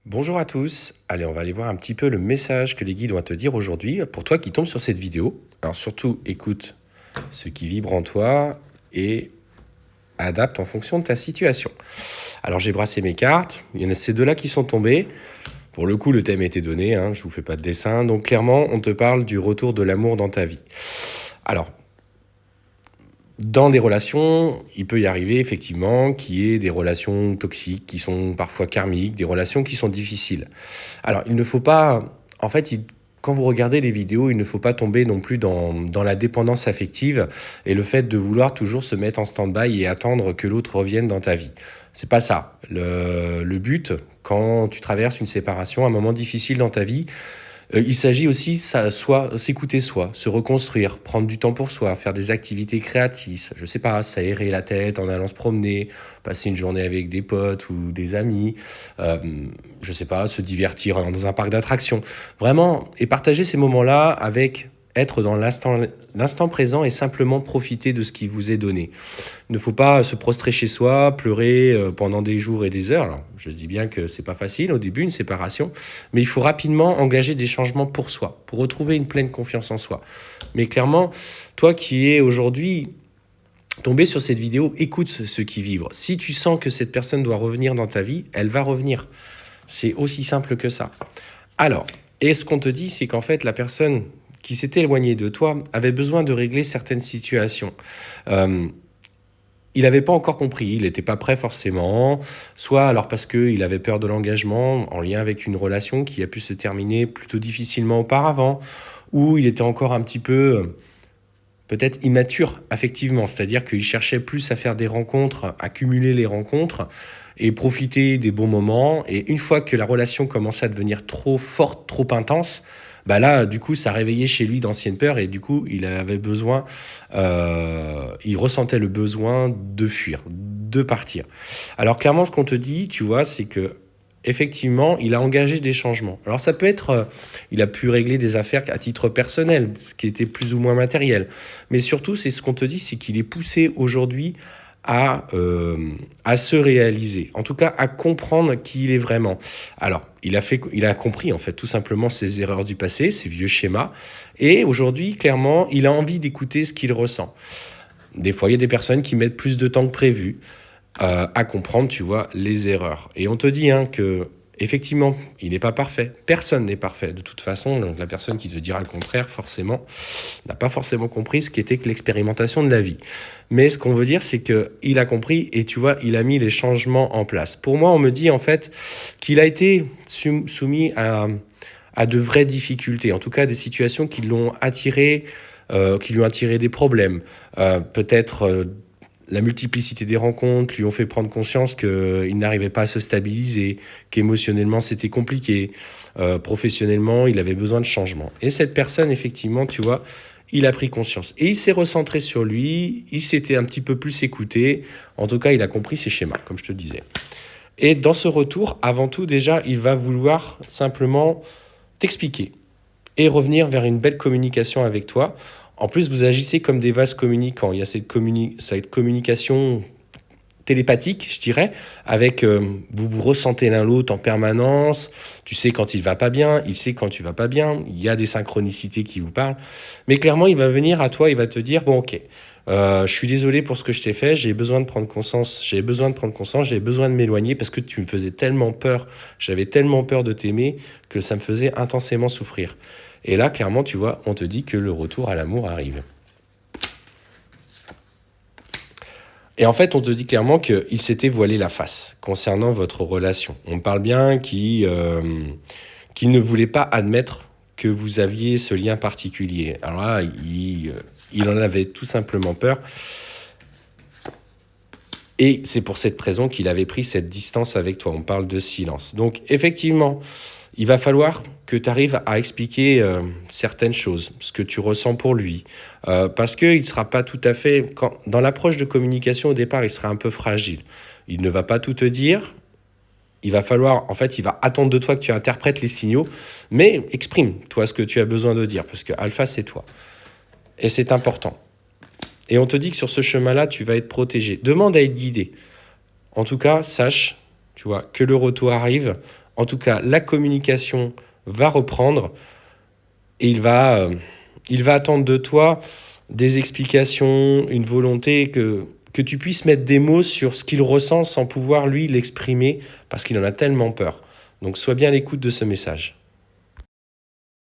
Bonjour à tous, allez on va aller voir un petit peu le message que les guides ont à te dire aujourd'hui pour toi qui tombes sur cette vidéo. Alors surtout écoute ce qui vibre en toi et adapte en fonction de ta situation. Alors j'ai brassé mes cartes, il y en a ces deux-là qui sont tombées. Pour le coup le thème était donné, je ne vous fais pas de dessin, donc clairement on te parle du retour de l'amour dans ta vie. Alors dans des relations, il peut y arriver effectivement qu'il y ait des relations toxiques qui sont parfois karmiques, des relations qui sont difficiles. Alors, il ne faut pas... En fait, quand vous regardez les vidéos, il ne faut pas tomber non plus dans la dépendance affective et le fait de vouloir toujours se mettre en stand-by et attendre que l'autre revienne dans ta vie. C'est pas ça. Le but, quand tu traverses une séparation, un moment difficile dans ta vie, il s'agit aussi soit s'écouter soi, se reconstruire, prendre du temps pour soi, faire des activités créatives, je sais pas, s'aérer la tête en allant se promener, passer une journée avec des potes ou des amis, je sais pas, se divertir dans un parc d'attractions. Vraiment, et partager ces moments-là avec être dans l'instant présent et simplement profiter de ce qui vous est donné. Il ne faut pas se prostrer chez soi, pleurer pendant des jours et des heures. Alors, je dis bien que c'est pas facile au début, une séparation, mais il faut rapidement engager des changements pour soi, pour retrouver une pleine confiance en soi. Mais clairement, toi qui es aujourd'hui tombé sur cette vidéo, écoute ce qui vibre. Si tu sens que cette personne doit revenir dans ta vie, elle va revenir. C'est aussi simple que ça. Alors, et ce qu'on te dit, c'est qu'en fait, la personne qui s'était éloignée de toi avait besoin de régler certaines situations. Il n'avait pas encore compris, il n'était pas prêt forcément, soit alors parce qu'il avait peur de l'engagement en lien avec une relation qui a pu se terminer plutôt difficilement auparavant, ou il était encore un petit peu peut-être immature affectivement, c'est-à-dire qu'il cherchait plus à faire des rencontres, à cumuler les rencontres et profiter des bons moments. Et une fois que la relation commençait à devenir trop forte, trop intense, bah là, du coup, ça réveillait chez lui d'anciennes peurs et du coup, il avait besoin, il ressentait le besoin de fuir, de partir. Alors clairement, ce qu'on te dit, tu vois, c'est que effectivement, il a engagé des changements. Alors ça peut être, il a pu régler des affaires à titre personnel, ce qui était plus ou moins matériel. Mais surtout, c'est ce qu'on te dit, c'est qu'il est poussé aujourd'hui à se réaliser, en tout cas à comprendre qui il est vraiment. Alors, il a compris en fait tout simplement ses erreurs du passé, ses vieux schémas, et aujourd'hui, clairement, il a envie d'écouter ce qu'il ressent. Des fois, il y a des personnes qui mettent plus de temps que prévu à comprendre, tu vois, les erreurs. Et on te dit que, effectivement, il n'est pas parfait. Personne n'est parfait. De toute façon, donc la personne qui te dira le contraire, forcément, n'a pas forcément compris ce qu'était que l'expérimentation de la vie. Mais ce qu'on veut dire, c'est qu'il a compris et tu vois, il a mis les changements en place. Pour moi, on me dit en fait qu'il a été soumis à de vraies difficultés, en tout cas des situations qui l'ont attiré, qui lui ont attiré des problèmes, peut-être la multiplicité des rencontres lui ont fait prendre conscience qu'il n'arrivait pas à se stabiliser, qu'émotionnellement c'était compliqué, professionnellement il avait besoin de changement. Et cette personne, effectivement, tu vois, il a pris conscience. Et il s'est recentré sur lui, il s'était un petit peu plus écouté, en tout cas il a compris ses schémas, comme je te disais. Et dans ce retour, avant tout déjà, il va vouloir simplement t'expliquer et revenir vers une belle communication avec toi. En plus, vous agissez comme des vases communicants. Il y a cette communication télépathique, je dirais, avec vous vous ressentez l'un l'autre en permanence. Tu sais quand il va pas bien, il sait quand tu vas pas bien. Il y a des synchronicités qui vous parlent. Mais clairement, il va venir à toi, il va te dire bon, ok. Je suis désolé pour ce que je t'ai fait, j'ai besoin de prendre conscience, j'ai besoin de m'éloigner parce que tu me faisais tellement peur, j'avais tellement peur de t'aimer que ça me faisait intensément souffrir. Et là, clairement, tu vois, on te dit que le retour à l'amour arrive. Et en fait, on te dit clairement qu'il s'était voilé la face concernant votre relation. On parle bien qu'il ne voulait pas admettre que vous aviez ce lien particulier. Alors là, il en avait tout simplement peur. Et c'est pour cette raison qu'il avait pris cette distance avec toi. On parle de silence. Donc, effectivement, il va falloir que tu arrives à expliquer certaines choses, ce que tu ressens pour lui. Parce qu'il ne sera pas tout à fait... dans l'approche de communication, au départ, il sera un peu fragile. Il ne va pas tout te dire. Il va falloir... En fait, il va attendre de toi que tu interprètes les signaux. Mais exprime, toi, ce que tu as besoin de dire. Parce que Alpha, c'est toi. Et c'est important. Et on te dit que sur ce chemin-là, tu vas être protégé. Demande à être guidé. En tout cas, sache, tu vois, que le retour arrive En tout cas, la communication va reprendre et il va attendre de toi des explications, une volonté que tu puisses mettre des mots sur ce qu'il ressent sans pouvoir lui l'exprimer parce qu'il en a tellement peur. Donc sois bien à l'écoute de ce message.